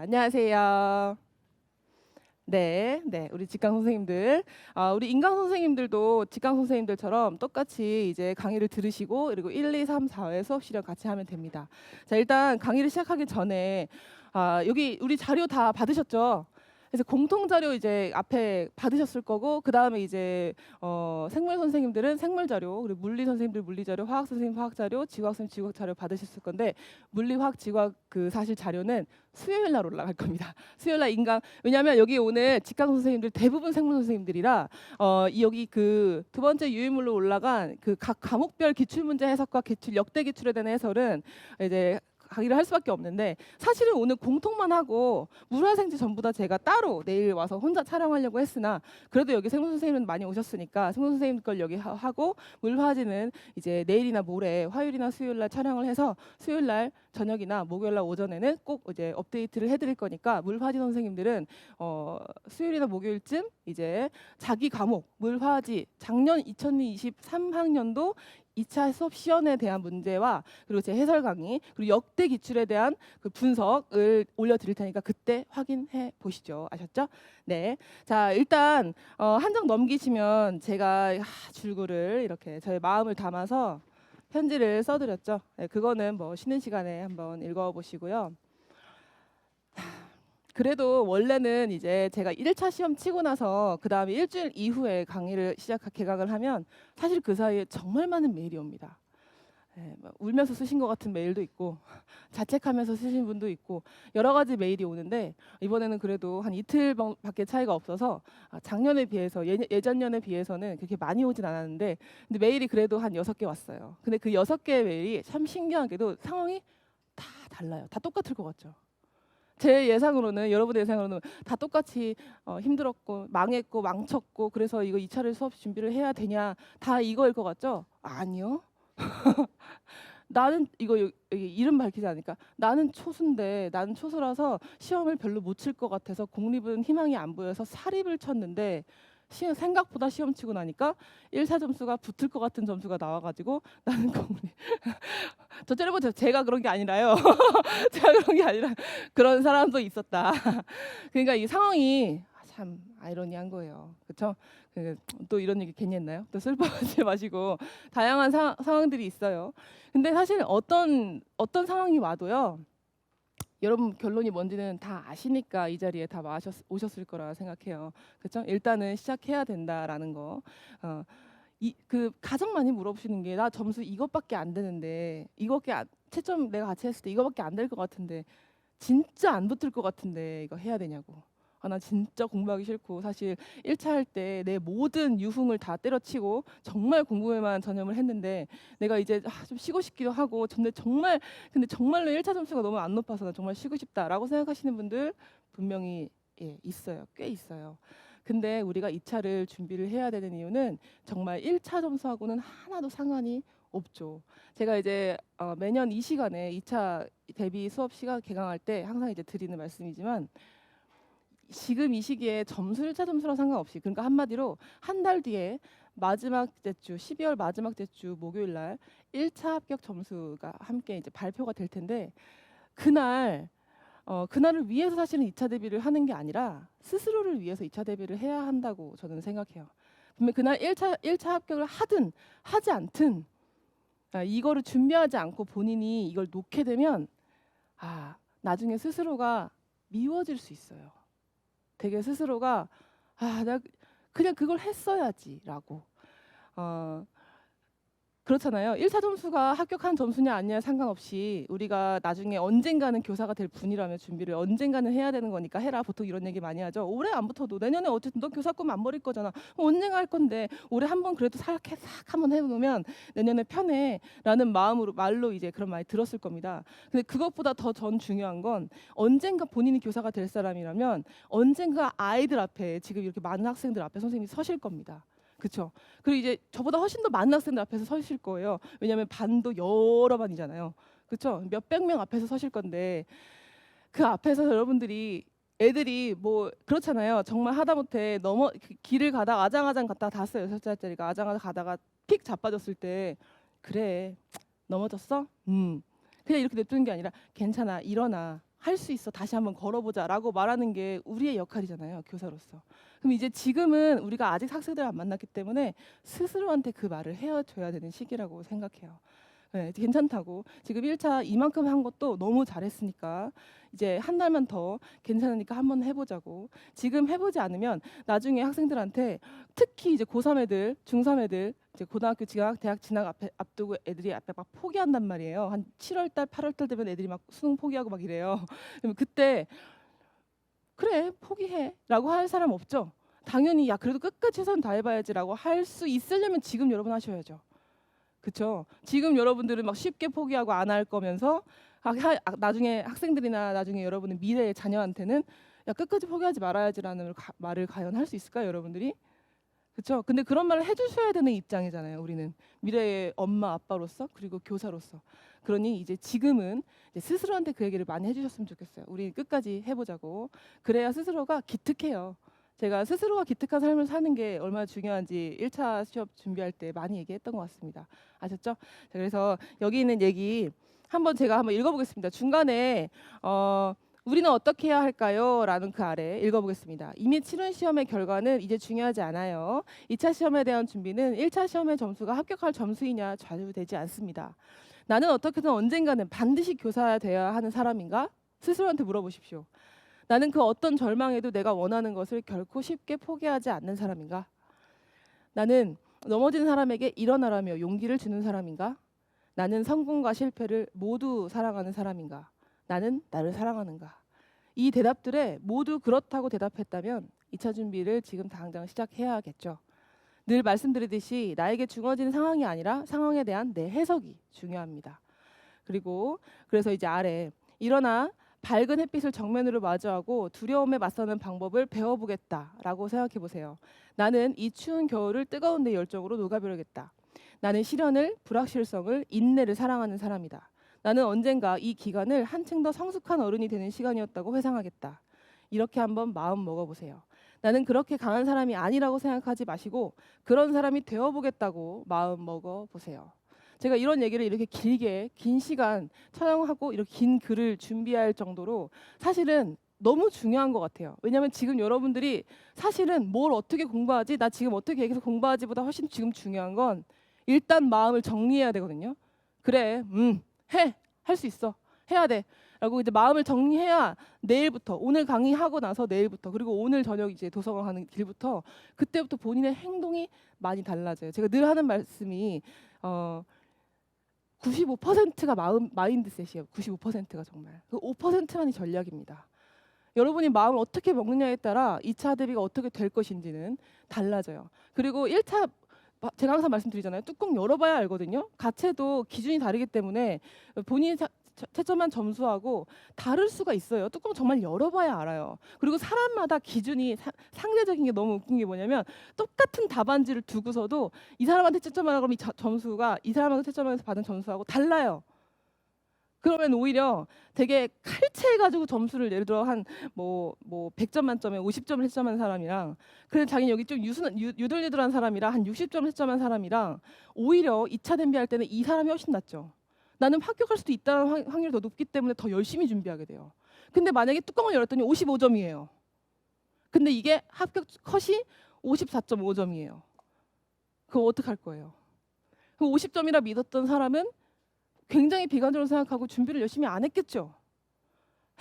안녕하세요. 네, 우리 직강 선생님들, 우리 인강 선생님들도 직강 선생님들처럼 똑같이 이제 강의를 들으시고 그리고 1, 2, 3, 4회 수업 시간 같이 하면 됩니다. 자, 일단 강의를 시작하기 전에 여기 우리 자료 다 받으셨죠? 그래서 공통 자료 이제 앞에 받으셨을 거고 그 다음에 이제 생물 선생님들은 생물 자료, 그리고 물리 선생님들 물리 자료, 화학 선생님 화학 자료, 지구학 선생님 지구학 자료 받으셨을 건데 물리, 화학, 지구학 그 사실 자료는 수요일 날 올라갈 겁니다. 수요일 날 인강, 왜냐하면 여기 오늘 직강 선생님들 대부분 생물 선생님들이라 여기 그 두 번째 유인물로 올라간 그 각 과목별 기출문제 해석과 기출 역대 기출에 대한 해설은 이제 강의를 할 수밖에 없는데 사실은 오늘 공통만 하고 물화생지 전부 다 제가 따로 내일 와서 혼자 촬영하려고 했으나 그래도 여기 생물 선생님은 많이 오셨으니까 생물 선생님 걸 여기 하고 물화지는 이제 내일이나 모레 화요일이나 수요일 날 촬영을 해서 수요일 날 저녁이나 목요일 날 오전에는 꼭 이제 업데이트를 해드릴 거니까 물화지 선생님들은 수요일이나 목요일쯤 이제 자기 과목 물화지 작년 2023학년도 2차 수업 시연에 대한 문제와 그리고 제 해설 강의 그리고 역대 기출에 대한 그 분석을 올려드릴 테니까 그때 확인해 보시죠. 아셨죠? 네. 자, 일단 한 장 넘기시면 제가 줄글을 이렇게 저의 마음을 담아서 편지를 써드렸죠. 네, 그거는 뭐 쉬는 시간에 한번 읽어보시고요. 그래도 원래는 이제 제가 1차 시험 치고 나서 그 다음에 일주일 이후에 강의를 개강을 하면 사실 그 사이에 정말 많은 메일이 옵니다. 네, 울면서 쓰신 것 같은 메일도 있고 자책하면서 쓰신 분도 있고 여러 가지 메일이 오는데 이번에는 그래도 한 이틀밖에 차이가 없어서 작년에 비해서 예전년에 비해서는 그렇게 많이 오진 않았는데 근데 메일이 그래도 한 6개 왔어요. 근데 그 6개의 메일이 참 신기하게도 상황이 다 달라요. 다 똑같을 것 같죠. 제 예상으로는 여러분의 예상으로는 다 똑같이 힘들었고 망했고 망쳤고 그래서 이거 2차를 수업 준비를 해야 되냐 다 이거일 것 같죠? 아니요. 나는 이거 여기 이름 밝히지 않으니까 나는 초수인데 나는 초수라서 시험을 별로 못 칠 것 같아서 공립은 희망이 안 보여서 사립을 쳤는데 생각보다 시험 치고 나니까 1차 점수가 붙을 것 같은 점수가 나와가지고 나는 공립 저처럼 제가 그런 게 아니라요. 제가 그런 게 아니라 그런 사람도 있었다. 그러니까 이 상황이 참 아이러니한 거예요. 그렇죠? 또 이런 얘기 괜히 했나요? 또 슬퍼하지 마시고 다양한 상황들이 있어요. 근데 사실 어떤 상황이 와도요. 여러분 결론이 뭔지는 다 아시니까 이 자리에 다 오셨을 거라 생각해요. 그렇죠? 일단은 시작해야 된다라는 거. 그 가장 많이 물어보시는 게 나 점수 이것밖에 안 되는데 채점 내가 같이 했을 때 이거밖에 안 될 것 같은데 진짜 안 붙을 것 같은데 이거 해야 되냐고. 나 진짜 공부하기 싫고 사실 1차 할 때 내 모든 유흥을 다 때려치고 정말 공부에만 전념을 했는데 내가 이제 좀 쉬고 싶기도 하고 근데 정말로 1차 점수가 너무 안 높아서 나 정말 쉬고 싶다라고 생각하시는 분들 분명히 있어요. 꽤 있어요. 근데 우리가 2차를 준비를 해야 되는 이유는 정말 1차 점수하고는 하나도 상관이 없죠. 제가 이제 매년 이 시간에 2차 대비 수업 시간 개강할 때 항상 이제 드리는 말씀이지만 지금 이 시기에 점수 1차 점수랑 상관없이 그러니까 한마디로 한 달 뒤에 마지막 주 12월 마지막 주 목요일 날 1차 합격 점수가 함께 이제 발표가 될 텐데 그날을 위해서 사실은 2차 대비를 하는 게 아니라 스스로를 위해서 2차 대비를 해야 한다고 저는 생각해요. 분명 그날 1차 합격을 하든 하지 않든 이거를 준비하지 않고 본인이 이걸 놓게 되면 나중에 스스로가 미워질 수 있어요. 되게 스스로가 나 그냥 그걸 했어야지라고. 그렇잖아요. 1차 점수가 합격한 점수냐 아니냐 상관없이 우리가 나중에 언젠가는 교사가 될 분이라면 준비를 언젠가는 해야 되는 거니까 해라. 보통 이런 얘기 많이 하죠. 올해 안 붙어도 내년에 어쨌든 너 교사 꿈 안 버릴 거잖아. 언젠가 할 건데 올해 한번 그래도 싹 한번 해보면 내년에 편해라는 말로 이제 그런 많이 들었을 겁니다. 근데 그것보다 더 전 중요한 건 언젠가 본인이 교사가 될 사람이라면 언젠가 아이들 앞에 지금 이렇게 많은 학생들 앞에 선생님이 서실 겁니다. 그렇죠. 그리고 이제 저보다 훨씬 더 많은 학생들 앞에서 서실 거예요. 왜냐하면 반도 여러 반이잖아요. 그렇죠. 몇백 명 앞에서 서실 건데 그 앞에서 여러분들이 애들이 뭐 그렇잖아요. 정말 하다못해 길을 가다가 아장아장 갔다가 닿았어요. 6살짜리가 아장아장 가다가 픽 자빠졌을 때 그래 넘어졌어? 그냥 이렇게 냅두는 게 아니라 괜찮아 일어나 할 수 있어. 다시 한번 걸어보자라고 말하는 게 우리의 역할이잖아요. 교사로서. 그럼 이제 지금은 우리가 아직 학생들을 안 만났기 때문에 스스로한테 그 말을 해줘야 되는 시기라고 생각해요. 네, 괜찮다고. 지금 1차 이만큼 한 것도 너무 잘했으니까 이제 한 달만 더 괜찮으니까 한번 해보자고. 지금 해보지 않으면 나중에 학생들한테 특히 이제 고3 애들, 중3 애들, 이제 고등학교 진학, 대학 진학 앞두고 애들이 앞에 막 포기한단 말이에요. 한 7월 달, 8월 달 되면 애들이 막 수능 포기하고 막 이래요. 그러면 그때 그래 포기해라고 할 사람 없죠. 당연히 야 그래도 끝까지 최선 다해봐야지라고 할 수 있으려면 지금 여러분 하셔야죠. 그렇죠. 지금 여러분들은 막 쉽게 포기하고 안 할 거면서 나중에 학생들이나 나중에 여러분의 미래의 자녀한테는 야 끝까지 포기하지 말아야지라는 말을 과연 할 수 있을까요, 여러분들이? 그렇죠. 근데 그런 말을 해주셔야 되는 입장이잖아요. 우리는 미래의 엄마 아빠로서 그리고 교사로서. 그러니 이제 지금은 이제 스스로한테 그 얘기를 많이 해주셨으면 좋겠어요. 우리 끝까지 해보자고. 그래야 스스로가 기특해요. 제가 스스로가 기특한 삶을 사는 게 얼마나 중요한지 1차 시험 준비할 때 많이 얘기했던 것 같습니다. 아셨죠? 자, 그래서 여기 있는 얘기 제가 한번 읽어보겠습니다. 중간에 우리는 어떻게 해야 할까요? 라는 그 아래 읽어보겠습니다. 이미 치른 시험의 결과는 이제 중요하지 않아요. 2차 시험에 대한 준비는 1차 시험의 점수가 합격할 점수이냐 좌우되지 않습니다. 나는 어떻게든 언젠가는 반드시 교사되어야 하는 사람인가? 스스로한테 물어보십시오. 나는 그 어떤 절망에도 내가 원하는 것을 결코 쉽게 포기하지 않는 사람인가? 나는 넘어진 사람에게 일어나라며 용기를 주는 사람인가? 나는 성공과 실패를 모두 사랑하는 사람인가? 나는 나를 사랑하는가? 이 대답들에 모두 그렇다고 대답했다면 2차 준비를 지금 당장 시작해야겠죠. 늘 말씀드리듯이 나에게 주어진 상황이 아니라 상황에 대한 내 해석이 중요합니다. 그래서 이제 아래 일어나 밝은 햇빛을 정면으로 마주하고 두려움에 맞서는 방법을 배워보겠다라고 생각해 보세요. 나는 이 추운 겨울을 뜨거운 내 열정으로 녹아버리겠다. 나는 시련을, 불확실성을, 인내를 사랑하는 사람이다. 나는 언젠가 이 기간을 한층 더 성숙한 어른이 되는 시간이었다고 회상하겠다. 이렇게 한번 마음 먹어보세요. 나는 그렇게 강한 사람이 아니라고 생각하지 마시고 그런 사람이 되어보겠다고 마음 먹어보세요. 제가 이런 얘기를 이렇게 길게 긴 시간 촬영하고 이렇게 긴 글을 준비할 정도로 사실은 너무 중요한 것 같아요. 왜냐하면 지금 여러분들이 사실은 뭘 어떻게 공부하지? 나 지금 어떻게 계속 공부하지보다 훨씬 지금 중요한 건 일단 마음을 정리해야 되거든요. 그래, 해! 할 수 있어. 해야 돼. 라고 이제 마음을 정리해야 내일부터, 오늘 강의하고 나서 내일부터, 그리고 오늘 저녁 이제 도서관 가는 길부터 그때부터 본인의 행동이 많이 달라져요. 제가 늘 하는 말씀이 95%가 마인드셋이에요. 95%가 정말. 그 5%만이 전략입니다. 여러분이 마음을 어떻게 먹느냐에 따라 2차 대비가 어떻게 될 것인지는 달라져요. 그리고 1차 제가 항상 말씀드리잖아요. 뚜껑 열어봐야 알거든요. 가채도 기준이 다르기 때문에 본인이 채점한 점수하고 다를 수가 있어요. 뚜껑 정말 열어봐야 알아요. 그리고 사람마다 기준이 상대적인 게 너무 웃긴 게 뭐냐면 똑같은 답안지를 두고서도 이 사람한테 채점하라 그러면 점수가 이 사람한테 채점해서 받은 점수하고 달라요. 그러면 오히려 되게 칼체해가지고 점수를 예를 들어 한 뭐 100점 만점에 50점을 채점한 사람이랑 그래서 자기는 여기 좀 유들유들한 사람이랑 한 60점을 채점한 사람이랑 오히려 2차 대비할 때는 이 사람이 훨씬 낫죠. 나는 합격할 수도 있다는 확률이 더 높기 때문에 더 열심히 준비하게 돼요. 근데 만약에 뚜껑을 열었더니 55점이에요. 근데 이게 합격 컷이 54.5점이에요. 그거 어떡할 거예요? 그 50점이라 믿었던 사람은 굉장히 비관적으로 생각하고 준비를 열심히 안 했겠죠.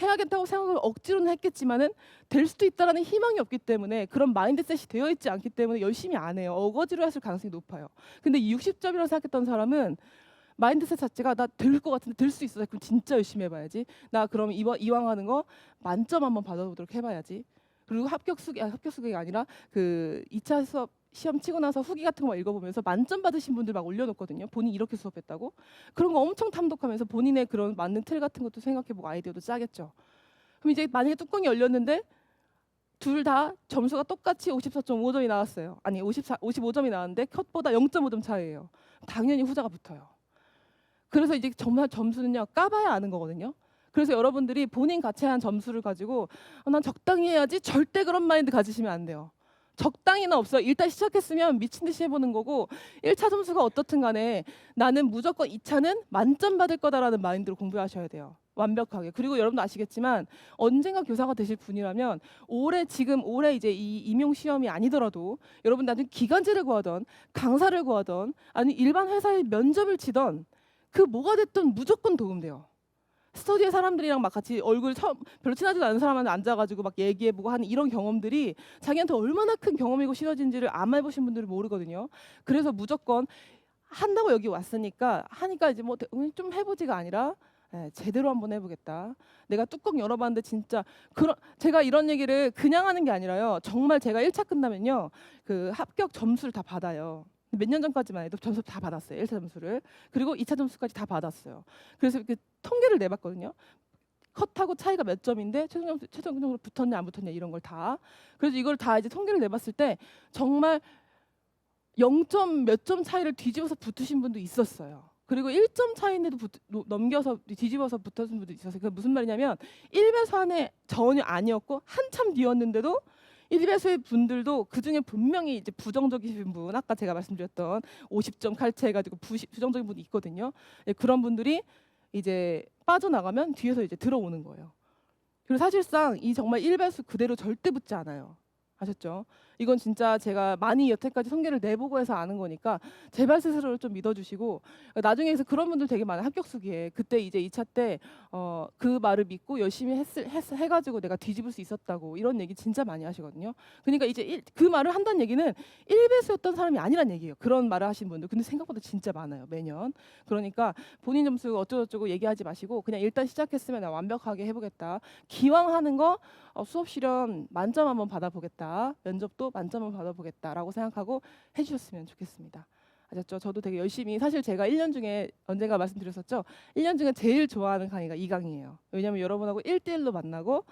해야겠다고 생각을 억지로는 했겠지만은 될 수도 있다라는 희망이 없기 때문에 그런 마인드셋이 되어 있지 않기 때문에 열심히 안 해요. 어거지로 했을 가능성이 높아요. 근데 60점이라고 생각했던 사람은 마인드셋 자체가 나 될 것 같은데 될 수 있어. 그럼 진짜 열심히 해봐야지. 나 그럼 이왕 하는 거 만점 한번 받아보도록 해봐야지. 그리고 합격수기가 아니라 그 2차 수업 시험 치고 나서 후기 같은 거 읽어보면서 만점 받으신 분들 막 올려놓거든요. 본인 이렇게 수업했다고. 그런 거 엄청 탐독하면서 본인의 그런 맞는 틀 같은 것도 생각해보고 아이디어도 짜겠죠. 그럼 이제 만약에 뚜껑이 열렸는데 둘 다 점수가 똑같이 54.5점이 나왔어요. 아니 55점이 나왔는데 컷보다 0.5점 차이예요. 당연히 후자가 붙어요. 그래서 이제 정말 점수는요 까봐야 아는 거거든요. 그래서 여러분들이 본인 가치한 점수를 가지고 난 적당히 해야지 절대 그런 마인드 가지시면 안 돼요. 적당히는 없어요. 일단 시작했으면 미친 듯이 해보는 거고 1차 점수가 어떻든 간에 나는 무조건 2차는 만점 받을 거다라는 마인드로 공부하셔야 돼요. 완벽하게. 그리고 여러분도 아시겠지만 언젠가 교사가 되실 분이라면 지금 올해 이제 이 임용 시험이 아니더라도 여러분 나중에 기간제를 구하던 강사를 구하던 아니 일반 회사에 면접을 치던 그 뭐가 됐든 무조건 도움돼요. 스터디의 사람들이랑 막 같이 얼굴 별로 친하지도 않은 사람한테 앉아가지고 막 얘기해보고 하는 이런 경험들이 자기한테 얼마나 큰 경험이고 시너지인지를 안 해보신 분들은 모르거든요. 그래서 무조건 한다고 여기 왔으니까 하니까 이제 뭐 좀 해보지가 아니라 제대로 한번 해보겠다. 내가 뚜껑 열어봤는데 진짜 제가 이런 얘기를 그냥 하는 게 아니라요. 정말 제가 1차 끝나면요. 그 합격 점수를 다 받아요. 몇 년 전까지만 해도 점수 다 받았어요. 1차 점수를. 그리고 2차 점수까지 다 받았어요. 그래서 이렇게 통계를 내봤거든요. 컷하고 차이가 몇 점인데 최종적으로 붙었냐 안 붙었냐 이런 걸 다. 그래서 이걸 다 이제 통계를 내봤을 때 정말 0점 몇 점 차이를 뒤집어서 붙으신 분도 있었어요. 그리고 1점 차이인데도 넘겨서 뒤집어서 붙으신 분도 있었어요. 그게 무슨 말이냐면 1배수 안에 전혀 아니었고 한참 뒤였는데도 1배수의 분들도 그중에 분명히 이제 부정적이신 분, 아까 제가 말씀드렸던 50점 칼퇴해가지고 부정적인 분이 있거든요. 그런 분들이 이제 빠져나가면 뒤에서 이제 들어오는 거예요. 그리고 사실상 이 정말 1배수 그대로 절대 붙지 않아요. 아셨죠? 이건 진짜 제가 많이 여태까지 통계를 내보고 해서 아는 거니까 제발 스스로를 좀 믿어주시고 나중에서 그런 분들 되게 많아요. 합격수기에 그때 이제 2차 때 그 말을 믿고 열심히 해가지고 내가 뒤집을 수 있었다고 이런 얘기 진짜 많이 하시거든요. 그러니까 이제 그 말을 한다는 얘기는 1배수였던 사람이 아니란 얘기예요. 그런 말을 하신 분들. 근데 생각보다 진짜 많아요. 매년. 그러니까 본인 점수 어쩌고저쩌고 얘기하지 마시고 그냥 일단 시작했으면 나 완벽하게 해보겠다. 기왕 하는 거 수업 실현 만점 한번 받아보겠다. 면접도 만점 한번 받아보겠다라고 생각하고 해주셨으면 좋겠습니다. 아셨죠? 저도 되게 열심히 사실 제가 1년 중에 언젠가 말씀드렸었죠. 1년 중에 제일 좋아하는 강의가 이 강의예요. 왜냐하면 여러분하고 1대1로 만나고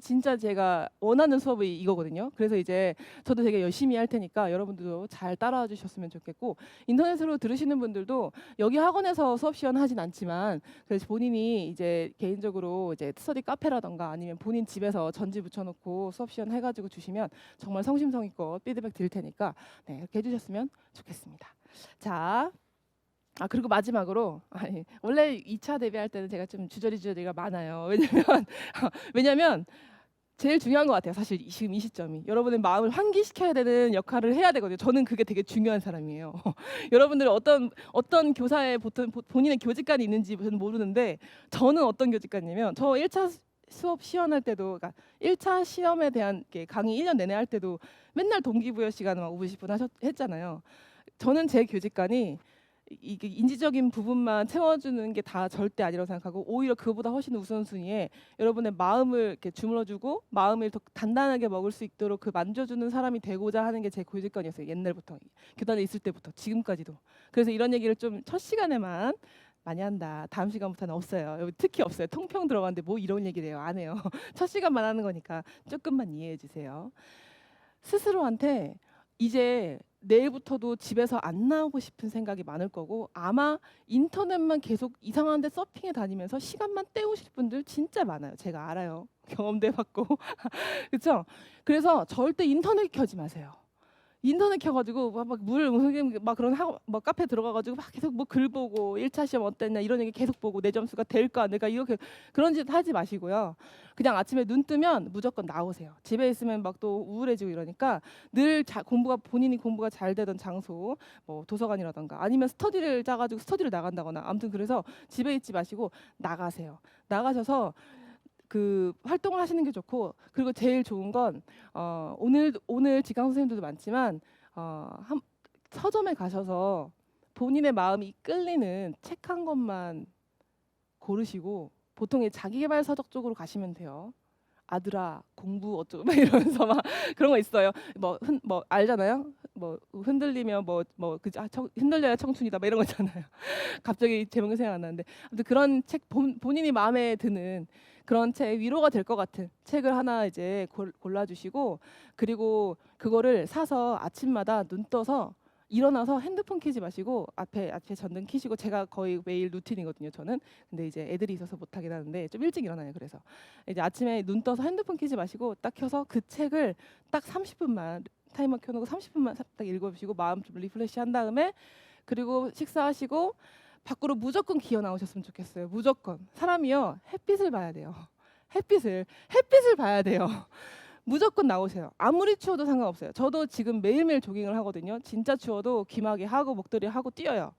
진짜 제가 원하는 수업이 이거거든요. 그래서 이제 저도 되게 열심히 할 테니까 여러분들도 잘 따라와 주셨으면 좋겠고 인터넷으로 들으시는 분들도 여기 학원에서 수업 시연하진 않지만 그래서 본인이 이제 개인적으로 이제 스터디 카페라던가 아니면 본인 집에서 전지 붙여놓고 수업 시연 해가지고 주시면 정말 성심성의껏 피드백 드릴 테니까 네, 이렇게 해주셨으면 좋겠습니다. 자. 그리고 마지막으로 원래 2차 데뷔할 때는 제가 좀 주저리가 많아요. 왜냐면 제일 중요한 것 같아요. 사실 지금 이 시점이 여러분의 마음을 환기시켜야 되는 역할을 해야 되거든요. 저는 그게 되게 중요한 사람이에요. 여러분들은 어떤 교사에 본인의 교직관이 있는지 저는 모르는데 저는 어떤 교직관이냐면 저 1차 수업 시연할 때도 그러니까 1차 시험에 대한 강의 1년 내내 할 때도 맨날 동기부여 시간을 50분 했잖아요. 저는 제 교직관이 이게 인지적인 부분만 채워주는 게 다 절대 아니라고 생각하고 오히려 그보다 훨씬 우선순위에 여러분의 마음을 이렇게 주물러주고 마음을 더 단단하게 먹을 수 있도록 그 만져주는 사람이 되고자 하는 게 제 교직관이었어요. 옛날부터 교단에 있을 때부터 지금까지도. 그래서 이런 얘기를 좀 첫 시간에만 많이 한다. 다음 시간부터는 없어요. 여기 특히 없어요. 통평 들어갔는데 뭐 이런 얘기를 해요. 안 해요. 첫 시간만 하는 거니까 조금만 이해해 주세요. 스스로한테 이제 내일부터도 집에서 안 나오고 싶은 생각이 많을 거고 아마 인터넷만 계속 이상한 데 서핑해 다니면서 시간만 때우실 분들 진짜 많아요. 제가 알아요. 경험도 해봤고. 그렇죠? 그래서 절대 인터넷 켜지 마세요. 인터넷 켜가지고 막 그런 막 카페 들어가가지고 막 계속 뭐 글 보고 1차 시험 어땠냐 이런 얘기 계속 보고 내 점수가 될까 안 될까 이렇게 그런 짓 하지 마시고요. 그냥 아침에 눈 뜨면 무조건 나오세요. 집에 있으면 막 또 우울해지고 이러니까 늘 본인이 공부가 잘 되던 장소 뭐 도서관이라던가 아니면 스터디를 짜가지고 스터디를 나간다거나 아무튼 그래서 집에 있지 마시고 나가세요. 나가셔서 그 활동을 하시는 게 좋고 그리고 제일 좋은 건 오늘 직강 선생님들도 많지만 서점에 가셔서 본인의 마음이 끌리는 책 한 권만 고르시고 보통 자기계발 서적 쪽으로 가시면 돼요. 아들아 공부 어쩌고 막 이러면서 막 그런 거 있어요. 뭐 알잖아요. 뭐 흔들리면 흔들려야 청춘이다 막 이런 거 있잖아요. 갑자기 제목이 생각 안 나는데 아무튼 그런 책 본인이 마음에 드는 그런 책 위로가 될 것 같은 책을 하나 이제 골라주시고 그리고 그거를 사서 아침마다 눈 떠서 일어나서 핸드폰 켜지 마시고 앞에 전등 켜시고 제가 거의 매일 루틴이거든요. 저는 근데 이제 애들이 있어서 못하긴 하는데 좀 일찍 일어나요. 그래서 이제 아침에 눈 떠서 핸드폰 켜지 마시고 딱 켜서 그 책을 딱 30분만 타이머 켜놓고 30분만 딱 읽어보시고 마음 좀 리프레시 한 다음에 그리고 식사하시고 밖으로 무조건 기어 나오셨으면 좋겠어요. 무조건. 사람이요. 햇빛을 봐야 돼요. 햇빛을 봐야 돼요. 무조건 나오세요. 아무리 추워도 상관없어요. 저도 지금 매일매일 조깅을 하거든요. 진짜 추워도 귀마개 하고 목도리 하고 뛰어요.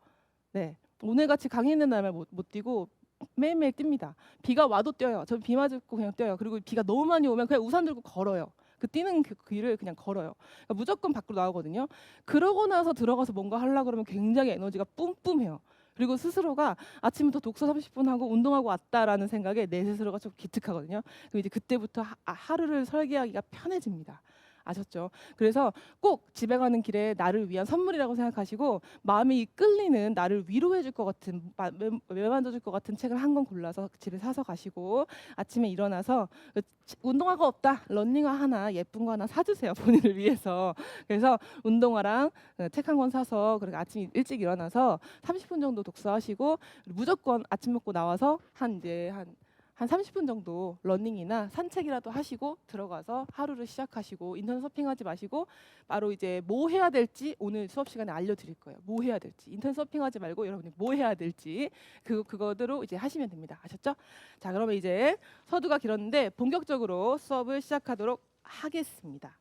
네. 오늘같이 강의 있는 날만 못 뛰고 매일매일 뜁니다. 비가 와도 뛰어요. 전 비 맞고 그냥 뛰어요. 그리고 비가 너무 많이 오면 그냥 우산 들고 걸어요. 그 뛰는 그 길을 그냥 걸어요. 그러니까 무조건 밖으로 나오거든요. 그러고 나서 들어가서 뭔가 하려고 그러면 굉장히 에너지가 뿜뿜해요. 그리고 스스로가 아침부터 독서 30분 하고 운동하고 왔다라는 생각에 내 스스로가 좀 기특하거든요. 그럼 이제 그때부터 하루를 설계하기가 편해집니다. 아셨죠? 그래서 꼭 집에 가는 길에 나를 위한 선물이라고 생각하시고 마음이 끌리는 나를 위로해 줄 것 같은 매만져 줄 것 같은 책을 한 권 골라서 집에 사서 가시고 아침에 일어나서 운동화가 없다. 러닝화 하나 예쁜 거 하나 사주세요. 본인을 위해서. 그래서 운동화랑 책 한 권 사서 그렇게 아침 일찍 일어나서 30분 정도 독서하시고 무조건 아침 먹고 나와서 한 30분 정도 러닝이나 산책이라도 하시고 들어가서 하루를 시작하시고 인터넷 서핑하지 마시고 바로 이제 뭐 해야 될지 오늘 수업 시간에 알려드릴 거예요. 뭐 해야 될지 인터넷 서핑하지 말고 여러분이 뭐 해야 될지 그거대로 이제 하시면 됩니다. 아셨죠? 자, 그러면 이제 서두가 길었는데 본격적으로 수업을 시작하도록 하겠습니다.